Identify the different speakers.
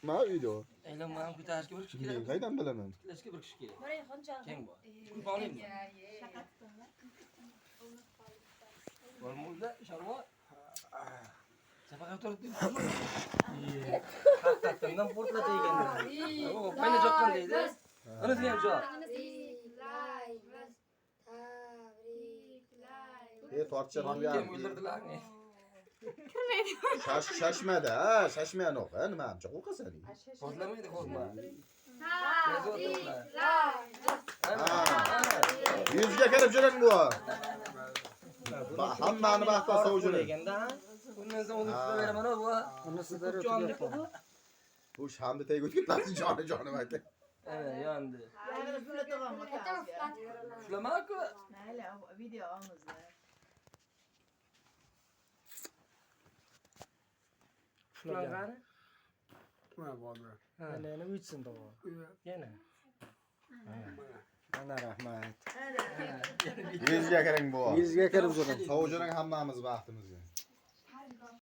Speaker 1: Ma video.
Speaker 2: Aylanmam ko'tarishga bir kishi kerak.
Speaker 1: Qaydan bilaman?
Speaker 2: Tiklashga bir kishi kerak.
Speaker 3: Buraya qancha?
Speaker 2: Keng bor. Tushib olaymi? Bo'lmunda sharvo. Safaga turibdi. Haqiqatdan portlat ekan. O, mana joqqan deydi. Anasi ham joq.
Speaker 1: Tortcha
Speaker 2: Kim
Speaker 1: ham
Speaker 2: o'ldirdilar?
Speaker 1: Şaşmadı ha, şaşmayan o. Nima amca qo'rqasan?
Speaker 2: Portlamaydi qo'rqma.
Speaker 1: Yuzga kirib juring bu. Hammani vaqtda sovujuring.
Speaker 2: Bundan so'ng uni tutaveraman bu.
Speaker 1: Bu shamni teg o'tkazdi joni aka.
Speaker 2: Evet, yandı.
Speaker 3: Yani şöyle devam edelim.
Speaker 2: Şulamak mı?
Speaker 3: Neyle video alınızda.
Speaker 2: Şulamak
Speaker 4: Mana bo'ldi.
Speaker 5: Yana uchsin to'g'ri. Yana. Ana rahmat.
Speaker 1: Yuzga kiring bu.
Speaker 5: Yuzga kirib juring.
Speaker 1: Sovujuring hammamiz vaqtimizga.